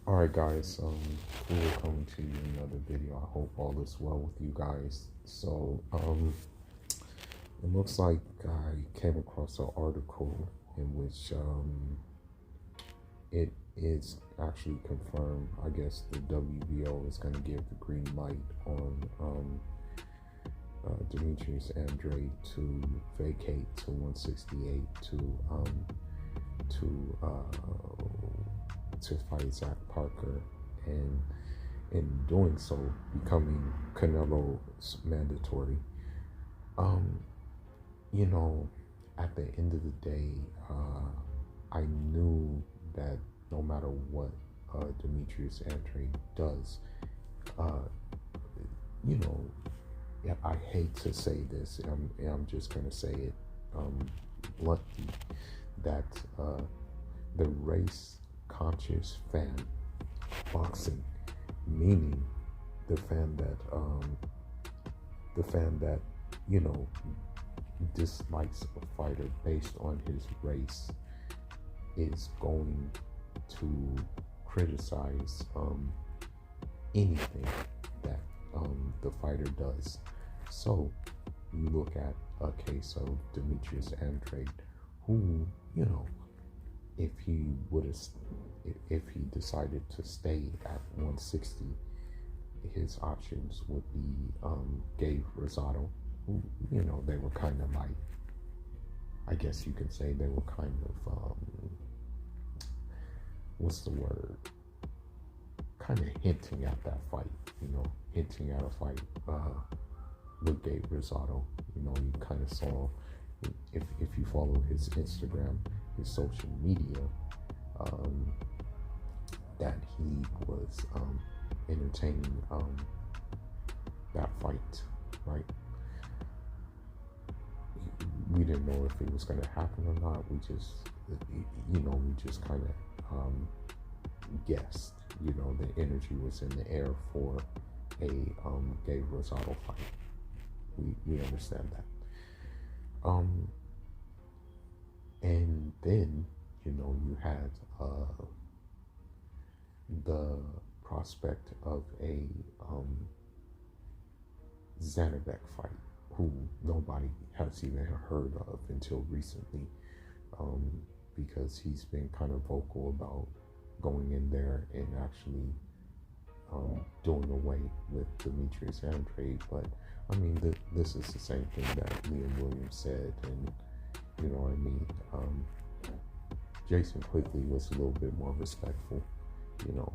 Alright guys, we will come to you another video. I hope all is well with you guys. It looks like I came across an article in which it is actually confirmed. I guess the WBO is going to give the green light on Demetrius Andrade to vacate to 168 to fight Zach Parker, and in doing so, becoming Canelo's mandatory. Um, you know, at the end of the day, I knew that no matter what Demetrius Andrade does, uh, you know, yeah, I hate to say this, and I'm just gonna say it bluntly, that the race conscious fan boxing, meaning the fan that you know dislikes a fighter based on his race, is going to criticize anything that the fighter does. So you look at a case of Demetrius Andrade, who, you know, if he would have, if he decided to stay at 160, his options would be Gabe Rosado, who, you know, they were kind of like, I guess you could say they were kind of, what's the word? Kind of hinting at that fight, you know, hinting at a fight with Gabe Rosado. You know, you kind of saw, if you follow his Instagram, his social media, that he was entertaining that fight, right? We didn't know if it was going to happen or not. We just, you know, we just kind of guessed. You know, the energy was in the air for a Gabe Rosado fight. We understand that. And then, you know, you had the prospect of a Zanabek fight, who nobody has even heard of until recently, because he's been kind of vocal about going in there and actually doing away with Demetrius Andrade. But I mean, this is the same thing that Liam Williams said, and you know what I mean. Jason Quigley was a little bit more respectful, you know,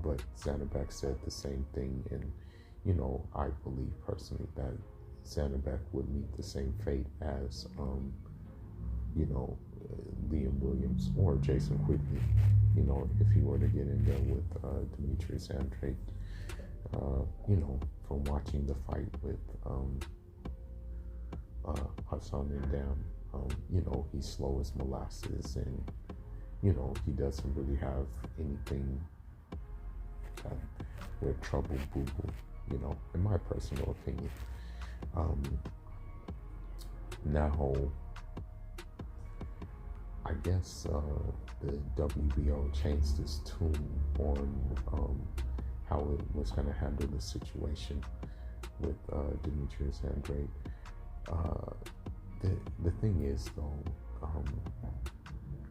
but Zanabek said the same thing, and you know, I believe personally that Zanabek would meet the same fate as you know, Liam Williams or Jason Quigley, you know, if he were to get in there with Demetrius Andrade. You know, from watching the fight with Hassan and Dam, you know, he's slow as molasses, and you know, he doesn't really have anything with trouble boo-boo, you know, in my personal opinion. Now, I guess the WBO changed its tune on how it was going to handle the situation with Demetrius Andrade. The thing is, though,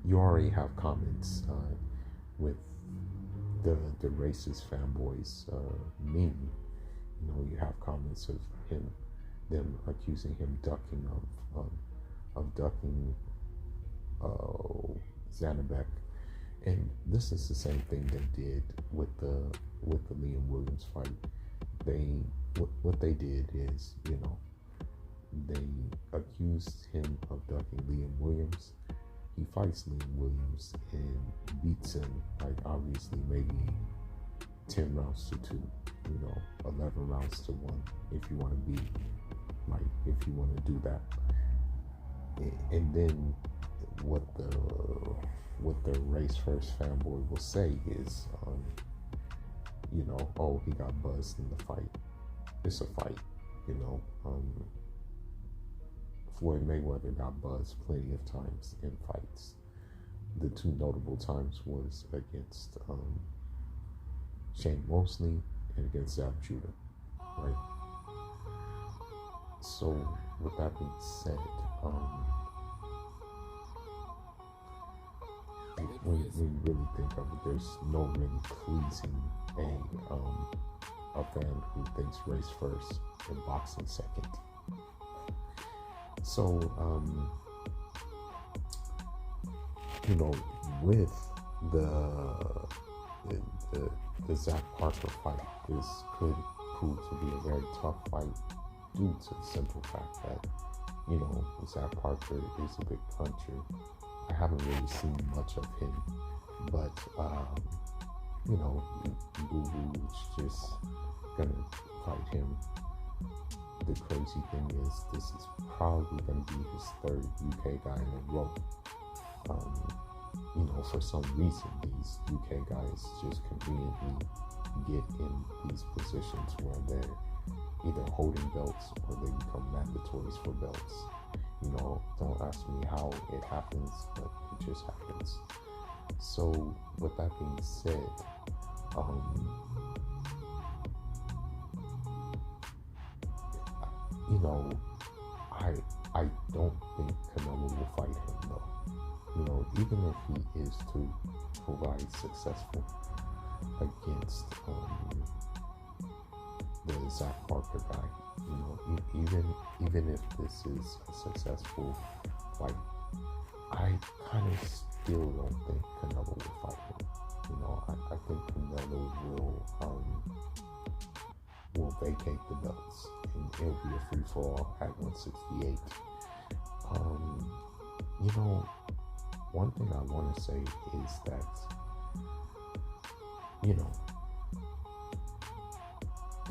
you already have comments with the racist fanboys, meaning, you know, you have comments of them accusing him of ducking Zanabek, and this is the same thing they did with the Liam Williams fight. What they did is, you know, they accused him of ducking Liam Williams. He fights Liam Williams and beats him, like, obviously maybe 10 rounds to 2, you know, 11 rounds to 1, if you want to be, like, if you want to do that. And then what the race first fanboy will say is, you know, oh, he got buzzed in the fight. It's a fight, you know. Floyd Mayweather got buzzed plenty of times in fights. the two notable times was against Shane Mosley and against Zab Judah, right? So with that being said, when you really think of it, there's no really pleasing a fan who thinks race first and boxing second. So with the Zach Parker fight, this could prove to be a very tough fight due to the simple fact that, Zach Parker is a big puncher. I haven't really seen much of him, but, Boo is just gonna fight him. The crazy thing is, this is probably gonna be his third UK guy in a row. For some reason, these UK guys just conveniently get in these positions where they're either holding belts or they become mandatories for belts. Don't ask me how it happens, but it just happens. So, with that being said, I don't think Canelo will fight him though. Even if he is to provide successful against the Zach Parker guy, even if this is a successful fight, I kind of still don't think Canelo will fight him. I think Canelo will vacate the belts and it'll be a free for all at 168. One thing I want to say is that,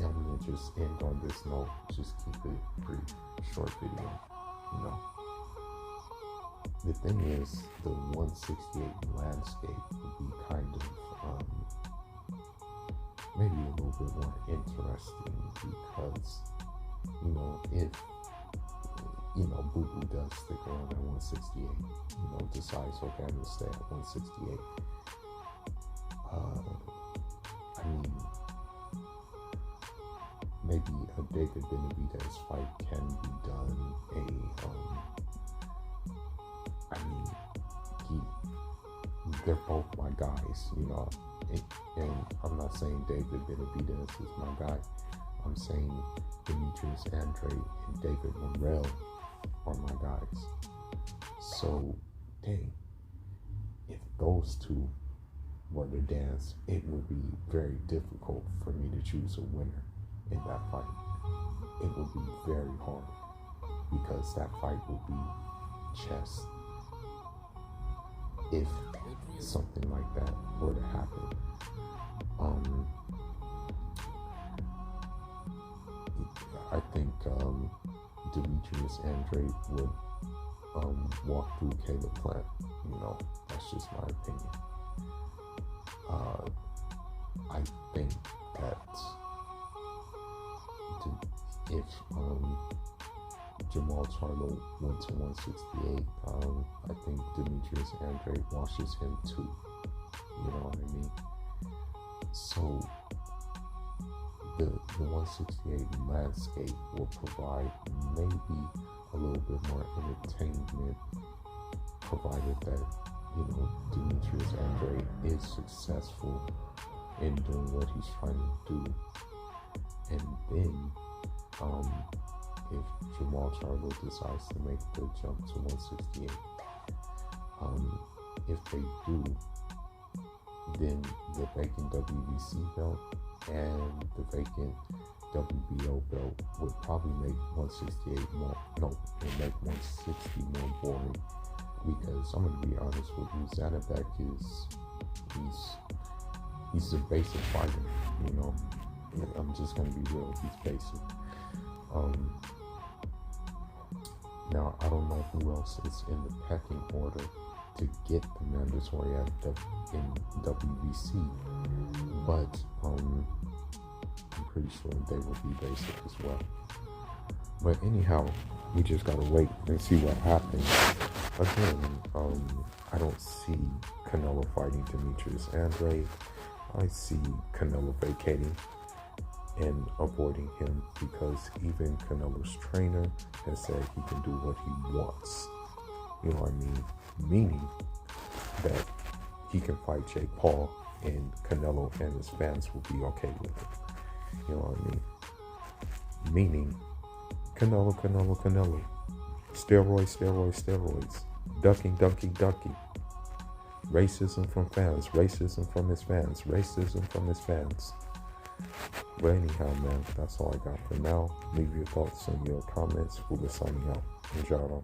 I'm going to just end on this note, just keep it a pretty short video, The thing is, the 168 landscape would be kind of, maybe a little bit more interesting because, if Boo Boo does stick around at 168, decides, okay, I'm going to stay at 168. Maybe a David Benavidez fight can be done. They're both my guys, and I'm not saying David Benavidez is my guy. I'm saying Demetrius Andrade and David Morrell are my guys. So, dang, if those two were to dance, it would be very difficult for me to choose a winner in that fight. It would be very hard because that fight would be chess. If something like that were to happen, I think Demetrius Andrade would walk through Caleb Plant. That's just my opinion. I think that if Jamal Charlo went to 168, I think Demetrius Andrade washes him too. You know what I mean? So the 168 landscape will provide maybe a little bit more entertainment, provided that Demetrius Andrade is successful in doing what he's trying to do. And then if Jamal Charlo decides to make the jump to 168, if they do, then the vacant WBC belt and the vacant WBO belt would probably make 168 more, no, it would make 160 more boring, because I'm going to be honest with you, Zanabek he's a basic fighter, I'm just going to be real, he's basic. Now, I don't know who else is in the pecking order to get the mandatory in WBC, but I'm pretty sure they will be basic as well. But anyhow, we just gotta wait and see what happens. again, I don't see Canelo fighting Demetrius Andrade. I see Canelo vacating and avoiding him because even Canelo's trainer has said he can do what he wants. You know what I mean? Meaning that he can fight Jake Paul and Canelo and his fans will be okay with it. You know what I mean? Meaning Canelo. Steroids. Ducking. Racism from fans. Racism from his fans. But anyhow, man, that's all I got for now. Leave your thoughts and your comments. We'll be signing out. Enjoy.